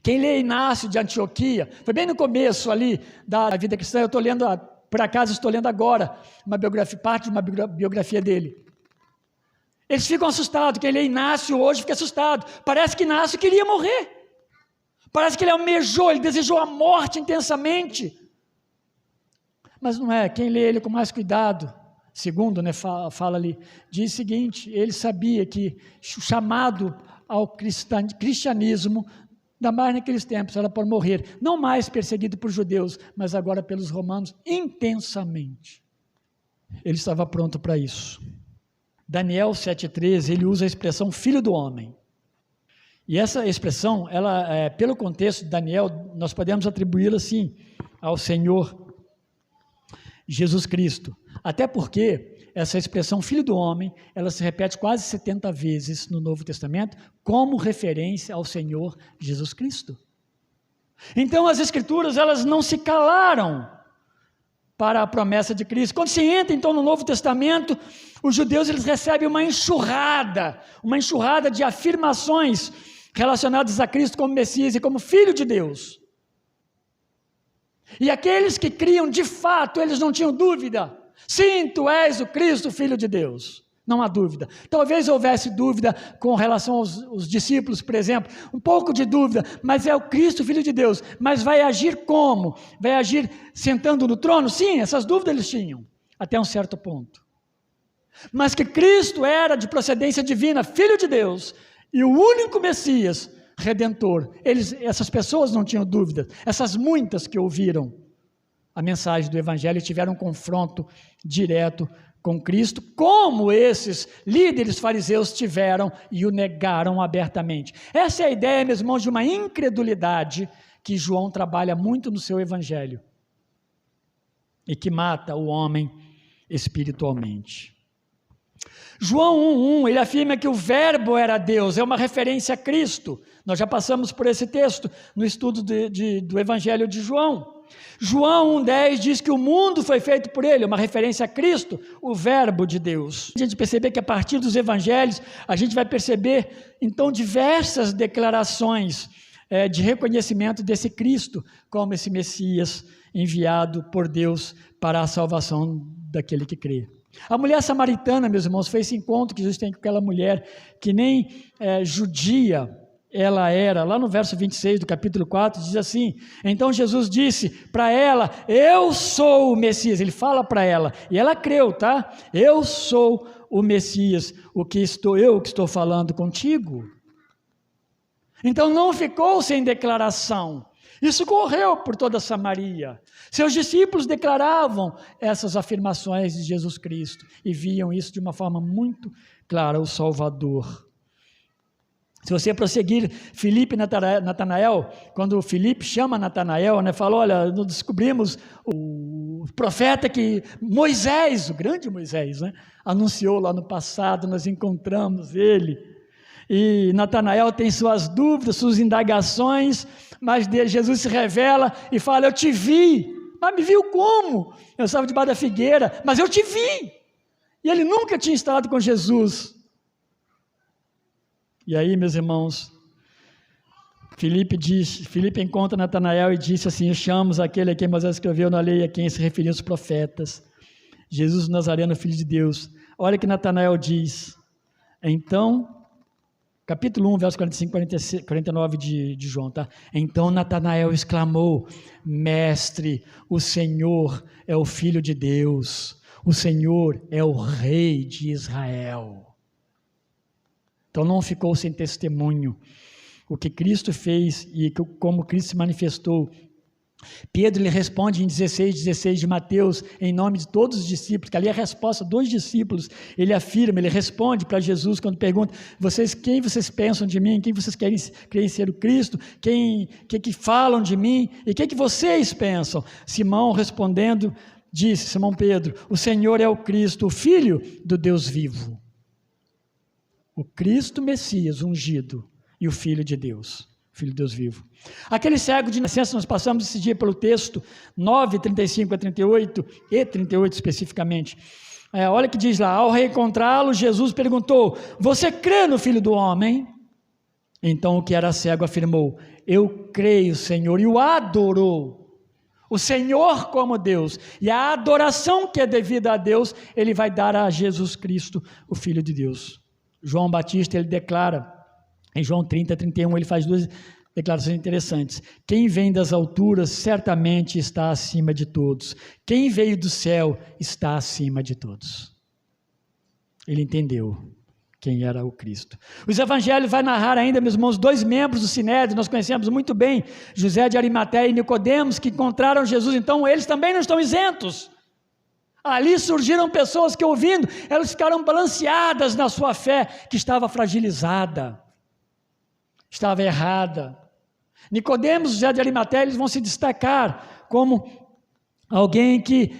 Speaker 1: Quem lê Inácio de Antioquia, foi bem no começo ali da vida cristã, eu estou lendo, por acaso estou lendo agora, parte de uma biografia dele. Eles ficam assustados, quem lê Inácio hoje fica assustado. Parece que Inácio queria morrer. Parece que ele almejou, ele desejou a morte intensamente. Mas não é, quem lê ele com mais cuidado, segundo, né, fala ali, diz o seguinte: ele sabia que o chamado ao cristianismo, ainda mais naqueles tempos, era por morrer, não mais perseguido por judeus, mas agora pelos romanos, intensamente. Ele estava pronto para isso. Daniel 7,13, ele usa a expressão filho do homem. E essa expressão, ela, pelo contexto de Daniel, nós podemos atribuí-la assim ao Senhor Jesus Cristo. Até porque essa expressão filho do homem, ela se repete quase 70 vezes no Novo Testamento, como referência ao Senhor Jesus Cristo. Então as Escrituras, elas não se calaram para a promessa de Cristo. Quando se entra, então, no Novo Testamento, os judeus eles recebem uma enxurrada de afirmações relacionadas a Cristo como Messias e como Filho de Deus. E aqueles que criam de fato, eles não tinham dúvida. Sim, tu és o Cristo, Filho de Deus. Não há dúvida. Talvez houvesse dúvida com relação aos discípulos, por exemplo. Um pouco de dúvida, mas é o Cristo, Filho de Deus. Mas vai agir como? Vai agir sentando no trono? Sim, essas dúvidas eles tinham, até um certo ponto. Mas que Cristo era de procedência divina, Filho de Deus, e o único Messias, Redentor. Essas pessoas não tinham dúvida. Essas muitas que ouviram a mensagem do Evangelho e tiveram um confronto direto com Cristo, como esses líderes fariseus tiveram e o negaram abertamente. Essa é a ideia, meus irmãos, de uma incredulidade que João trabalha muito no seu Evangelho e que mata o homem espiritualmente. João 1,1, ele afirma que o verbo era Deus, é uma referência a Cristo. Nós já passamos por esse texto no estudo do Evangelho de João. João 1,10 diz que o mundo foi feito por ele, uma referência a Cristo, o verbo de Deus. A gente perceber que a partir dos evangelhos, a gente vai perceber, então, diversas declarações de reconhecimento desse Cristo, como esse Messias enviado por Deus para a salvação daquele que crê. A mulher samaritana, meus irmãos, foi esse encontro que Jesus tem com aquela mulher que nem judia ela era. Lá no verso 26 do capítulo 4 diz assim: então Jesus disse para ela, eu sou o Messias. Ele fala para ela, e ela creu, tá? Eu sou o Messias, eu que estou falando contigo. Então não ficou sem declaração. Isso correu por toda Samaria. Seus discípulos declaravam essas afirmações de Jesus Cristo e viam isso de uma forma muito clara, o Salvador. Se você prosseguir, Filipe e Natanael, quando Filipe chama Natanael, fala, olha, nós descobrimos o profeta que Moisés, o grande Moisés, anunciou lá no passado, nós encontramos ele. E Natanael tem suas dúvidas, suas indagações, mas Jesus se revela e fala, eu te vi, mas me viu como? Eu estava debaixo da figueira, mas eu te vi. E ele nunca tinha estado com Jesus. E aí, meus irmãos, Filipe encontra Natanael e disse assim, chamamos aquele a quem Moisés escreveu na lei, a quem se referiam os profetas, Jesus Nazareno, Filho de Deus. Olha o que Natanael diz. Então, capítulo 1, verso 45, 49 de João, tá? Então Natanael exclamou, mestre, o Senhor é o Filho de Deus, o Senhor é o Rei de Israel. Então não ficou sem testemunho o que Cristo fez e como Cristo se manifestou. Pedro lhe responde em 16 de Mateus, em nome de todos os discípulos, que ali é a resposta dos discípulos, ele afirma, ele responde para Jesus quando pergunta, quem vocês pensam de mim, quem vocês creem ser o Cristo, que falam de mim, e que vocês pensam? Simão respondendo, disse, Simão Pedro, o Senhor é o Cristo, o Filho do Deus vivo. O Cristo Messias ungido e o Filho de Deus, Filho de Deus vivo. Aquele cego de nascença, nós passamos esse dia pelo texto 9, 35 a 38, e 38 especificamente. Olha o que diz lá, ao reencontrá-lo, Jesus perguntou, você crê no Filho do Homem? Então o que era cego afirmou, eu creio, Senhor, e o adorou. O Senhor como Deus, e a adoração que é devida a Deus, ele vai dar a Jesus Cristo, o Filho de Deus. João Batista, ele declara, em João 30, 31, ele faz duas declarações interessantes. Quem vem das alturas certamente está acima de todos. Quem veio do céu está acima de todos. Ele entendeu quem era o Cristo. Os evangelhos vai narrar ainda, meus irmãos, dois membros do Sinédrio, nós conhecemos muito bem, José de Arimateia e Nicodemos, que encontraram Jesus, então eles também não estão isentos. Ali surgiram pessoas que ouvindo, elas ficaram balanceadas na sua fé, que estava fragilizada, estava errada. Nicodemos e José de Arimateia, eles vão se destacar como alguém que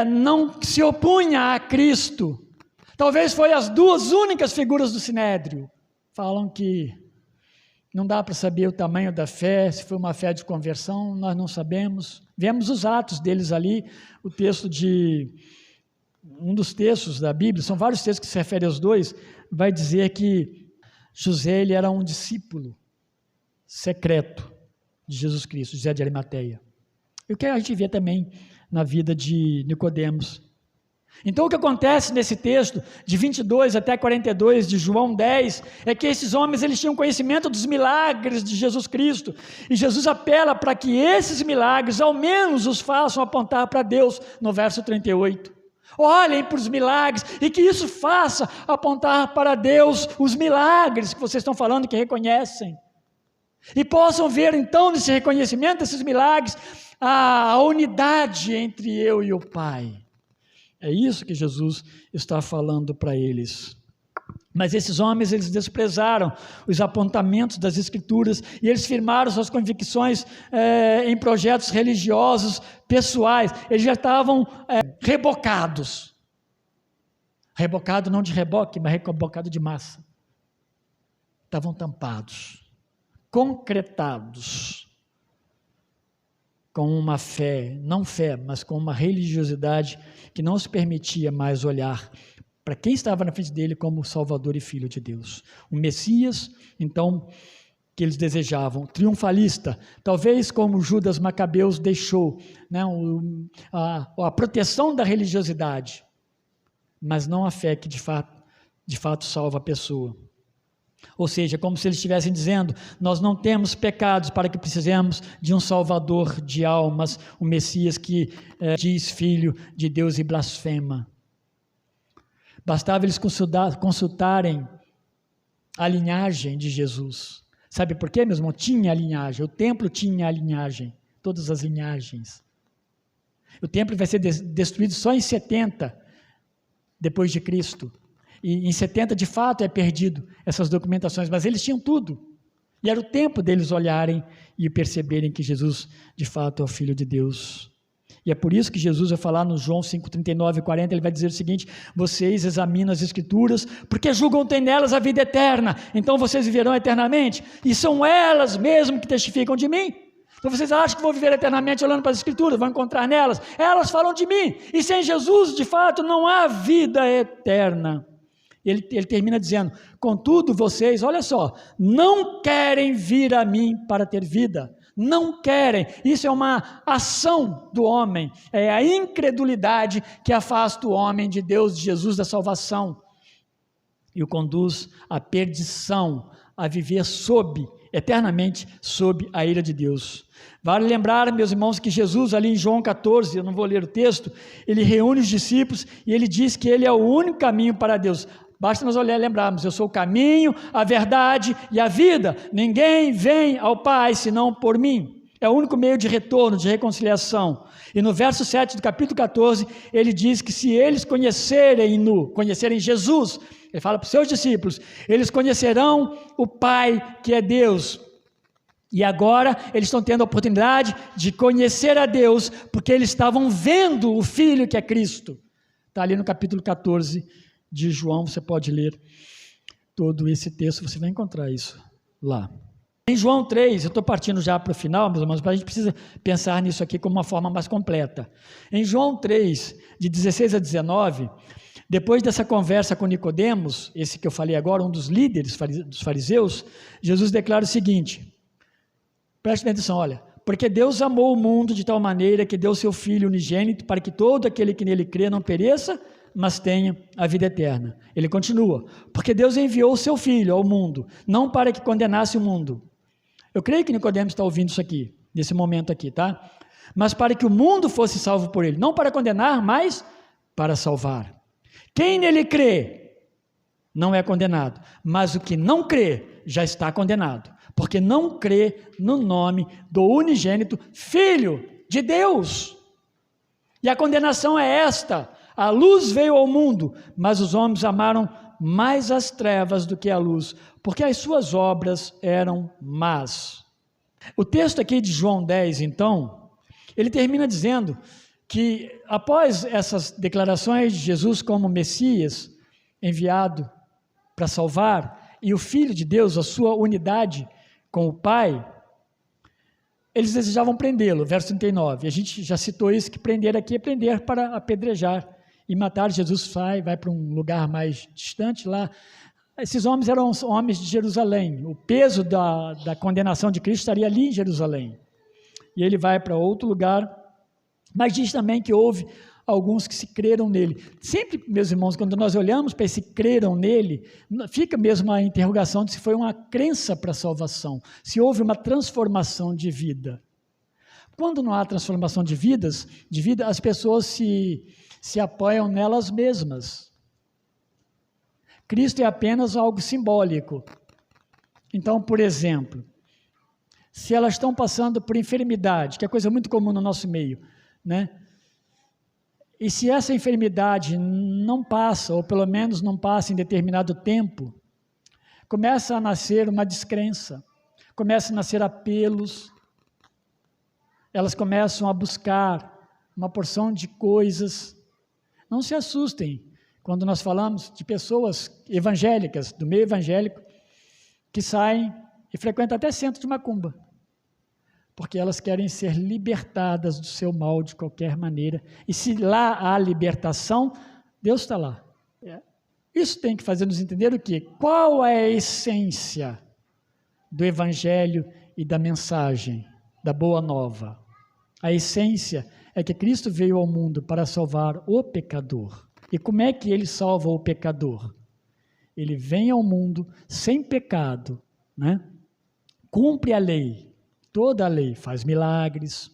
Speaker 1: não se opunha a Cristo. Talvez foi as duas únicas figuras do Sinédrio. Falam que Não dá para saber o tamanho da fé, se foi uma fé de conversão, nós não sabemos. Vemos os atos deles ali, o texto um dos textos da Bíblia, são vários textos que se referem aos dois, vai dizer que José ele era um discípulo secreto de Jesus Cristo, José de Arimateia. E o que a gente vê também na vida de Nicodemos. Então o que acontece nesse texto, de 22 até 42 de João 10, é que esses homens eles tinham conhecimento dos milagres de Jesus Cristo, e Jesus apela para que esses milagres ao menos os façam apontar para Deus, no verso 38. Olhem para os milagres, e que isso faça apontar para Deus os milagres que vocês estão falando que reconhecem, e possam ver então nesse reconhecimento desses milagres, a unidade entre eu e o Pai. É isso que Jesus está falando para eles. Mas esses homens, eles desprezaram os apontamentos das Escrituras e eles firmaram suas convicções em projetos religiosos, pessoais. Eles já estavam rebocados. Rebocado não de reboque, mas rebocado de massa. Estavam tampados, concretados, com uma fé, não fé, mas com uma religiosidade que não se permitia mais olhar para quem estava na frente dele como Salvador e Filho de Deus. O Messias, então, que eles desejavam, triunfalista, talvez como Judas Macabeus deixou, né, a proteção da religiosidade, mas não a fé que de fato salva a pessoa. Ou seja, como se eles estivessem dizendo, nós não temos pecados para que precisemos de um salvador de almas, o Messias que diz filho de Deus e blasfema. Bastava eles consultarem a linhagem de Jesus. Sabe por quê, meu irmão? Tinha a linhagem, o templo tinha a linhagem, todas as linhagens. O templo vai ser destruído só em 70, depois de Cristo. E em 70, de fato, é perdido essas documentações, mas eles tinham tudo. E era o tempo deles olharem e perceberem que Jesus, de fato, é o Filho de Deus. E é por isso que Jesus vai falar no João 5, 39 e 40, ele vai dizer o seguinte: vocês examinam as Escrituras, porque julgam ter nelas a vida eterna, então vocês viverão eternamente, e são elas mesmo que testificam de mim. Então vocês acham que vão viver eternamente olhando para as Escrituras, vão encontrar nelas, elas falam de mim, e sem Jesus, de fato, não há vida eterna. Ele termina dizendo, contudo vocês, olha só, não querem vir a mim para ter vida, não querem, isso é uma ação do homem, é a incredulidade que afasta o homem de Deus, de Jesus, da salvação, e o conduz à perdição, a viver eternamente sob a ira de Deus. Vale lembrar, meus irmãos, que Jesus ali em João 14, eu não vou ler o texto, ele reúne os discípulos e ele diz que ele é o único caminho para Deus. Basta nós lembrarmos, eu sou o caminho, a verdade e a vida. Ninguém vem ao Pai senão por mim. É o único meio de retorno, de reconciliação. E no verso 7 do capítulo 14, ele diz que se eles conhecerem Jesus, ele fala para os seus discípulos, eles conhecerão o Pai que é Deus. E agora eles estão tendo a oportunidade de conhecer a Deus, porque eles estavam vendo o Filho que é Cristo. Está ali no capítulo 14 de João, você pode ler todo esse texto, você vai encontrar isso lá. Em João 3, eu estou partindo já para o final, meus irmãos, mas a gente precisa pensar nisso aqui como uma forma mais completa. Em João 3, de 16 a 19, depois dessa conversa com Nicodemos, esse que eu falei agora, um dos líderes dos fariseus, Jesus declara o seguinte, preste atenção, olha, porque Deus amou o mundo de tal maneira que deu seu Filho unigênito para que todo aquele que nele crê não pereça, mas tenha a vida eterna. Ele continua, porque Deus enviou o seu Filho ao mundo, não para que condenasse o mundo. Eu creio que Nicodemos está ouvindo isso aqui, nesse momento aqui, tá? Mas para que o mundo fosse salvo por ele, não para condenar, mas para salvar. Quem nele crê, não é condenado, mas o que não crê, já está condenado, porque não crê no nome do unigênito Filho de Deus. E a condenação é esta: a luz veio ao mundo, mas os homens amaram mais as trevas do que a luz, porque as suas obras eram más. O texto aqui de João 10, então, ele termina dizendo que após essas declarações de Jesus como Messias, enviado para salvar, e o Filho de Deus, a sua unidade com o Pai, eles desejavam prendê-lo, verso 39. A gente já citou isso, que prender aqui é prender para apedrejar e matar. Jesus vai para um lugar mais distante lá. Esses homens eram os homens de Jerusalém. O peso da condenação de Cristo estaria ali em Jerusalém. E ele vai para outro lugar, mas diz também que houve alguns que se creram nele. Sempre, meus irmãos, quando nós olhamos para esse creram nele, fica mesmo a interrogação de se foi uma crença para a salvação, se houve uma transformação de vida. Quando não há transformação de vida, as pessoas se apoiam nelas mesmas. Cristo é apenas algo simbólico. Então, por exemplo, se elas estão passando por enfermidade, que é coisa muito comum no nosso meio, né? E se essa enfermidade não passa, ou pelo menos não passa em determinado tempo, começa a nascer uma descrença, começa a nascer apelos, elas começam a buscar uma porção de coisas. Não se assustem quando nós falamos de pessoas evangélicas, do meio evangélico, que saem e frequentam até centro de macumba, porque elas querem ser libertadas do seu mal de qualquer maneira. E se lá há libertação, Deus está lá. Isso tem que fazer nos entender o quê? Qual é a essência do Evangelho e da mensagem, da Boa Nova? A essência é que Cristo veio ao mundo para salvar o pecador. E como é que ele salva o pecador? Ele vem ao mundo sem pecado, né? Cumpre a lei, toda a lei, faz milagres,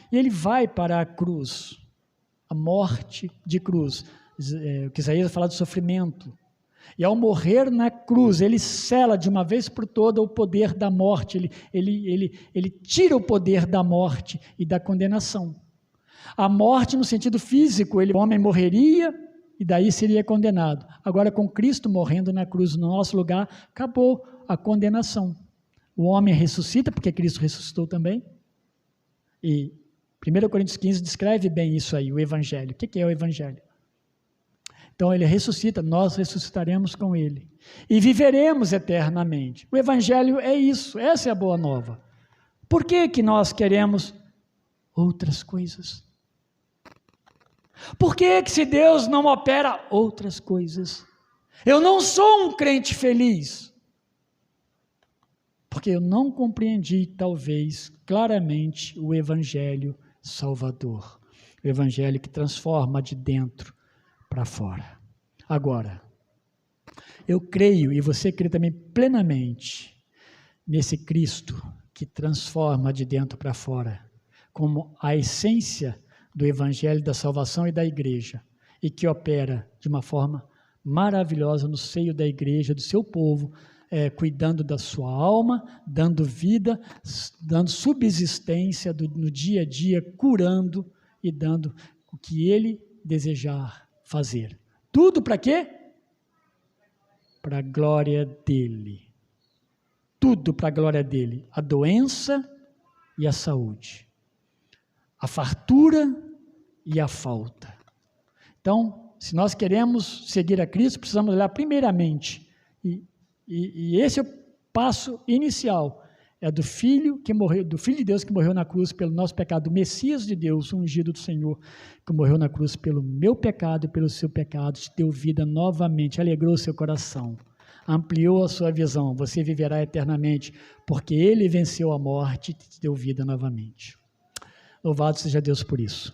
Speaker 1: e ele vai para a cruz, a morte de cruz, o que Isaías fala do sofrimento, e ao morrer na cruz, ele sela de uma vez por toda o poder da morte, ele tira o poder da morte e da condenação. A morte no sentido físico, o homem morreria e daí seria condenado. Agora, com Cristo morrendo na cruz no nosso lugar, acabou a condenação. O homem ressuscita, porque Cristo ressuscitou também. E 1 Coríntios 15 descreve bem isso aí, o Evangelho. O que é o Evangelho? Então, ele ressuscita, nós ressuscitaremos com ele. E viveremos eternamente. O Evangelho é isso, essa é a boa nova. Por que nós queremos outras coisas? Por que se Deus não opera outras coisas? Eu não sou um crente feliz, porque eu não compreendi, talvez, claramente o Evangelho Salvador. O Evangelho que transforma de dentro para fora. Agora, eu creio, e você crê também plenamente, nesse Cristo que transforma de dentro para fora, como a essência do Evangelho da salvação e da igreja, e que opera de uma forma maravilhosa no seio da igreja, do seu povo, cuidando da sua alma, dando vida, dando subsistência no dia a dia, curando e dando o que ele desejar fazer. Tudo para quê? Para a glória dele. Tudo para a glória dele. A doença e a saúde. A fartura e a falta. Então, se nós queremos seguir a Cristo, precisamos olhar primeiramente, e esse é o passo inicial, é do Filho de Deus que morreu na cruz pelo nosso pecado, o Messias de Deus, o ungido do Senhor, que morreu na cruz pelo meu pecado e pelo seu pecado, te deu vida novamente, alegrou o seu coração, ampliou a sua visão, você viverá eternamente, porque ele venceu a morte e te deu vida novamente. Louvado seja Deus por isso.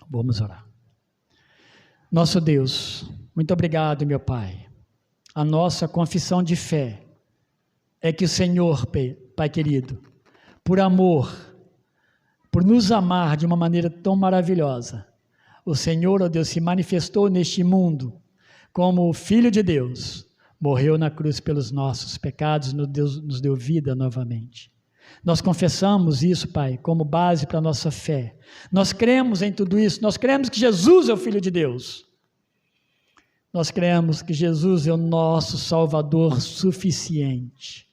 Speaker 1: Vamos orar. Nosso Deus, muito obrigado, meu Pai. A nossa confissão de fé é que o Senhor, Pai querido, por amor, por nos amar de uma maneira tão maravilhosa, o Senhor, ó Deus, se manifestou neste mundo como o Filho de Deus, morreu na cruz pelos nossos pecados, nos deu vida novamente. Nós confessamos isso, Pai, como base para a nossa fé. Nós cremos em tudo isso, nós cremos que Jesus é o Filho de Deus. Nós cremos que Jesus é o nosso Salvador suficiente.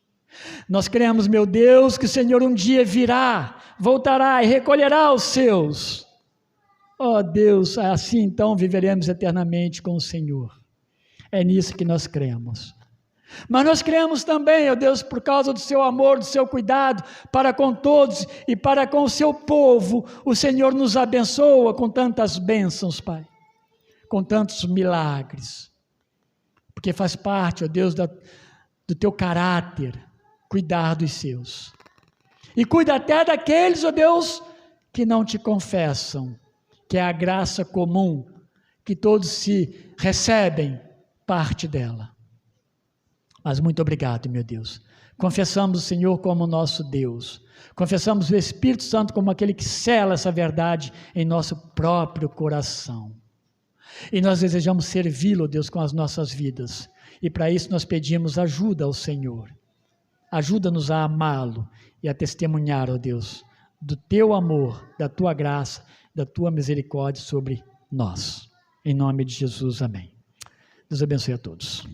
Speaker 1: Nós cremos, meu Deus, que o Senhor um dia virá, voltará e recolherá os seus. Ó Deus, assim então viveremos eternamente com o Senhor. É nisso que nós cremos. Mas nós cremos também, ó Deus, por causa do seu amor, do seu cuidado para com todos e para com o seu povo, o Senhor nos abençoa com tantas bênçãos, Pai, com tantos milagres, porque faz parte, ó Deus, do teu caráter, cuidar dos seus. E cuida até daqueles, ó Deus, que não te confessam, que é a graça comum, que todos se recebem parte dela. Mas muito obrigado, meu Deus. Confessamos o Senhor como nosso Deus. Confessamos o Espírito Santo como aquele que sela essa verdade em nosso próprio coração. E nós desejamos servi-lo, Deus, com as nossas vidas. E para isso nós pedimos ajuda ao Senhor. Ajuda-nos a amá-lo e a testemunhar, ó Deus, do teu amor, da tua graça, da tua misericórdia sobre nós. Em nome de Jesus, amém. Deus abençoe a todos.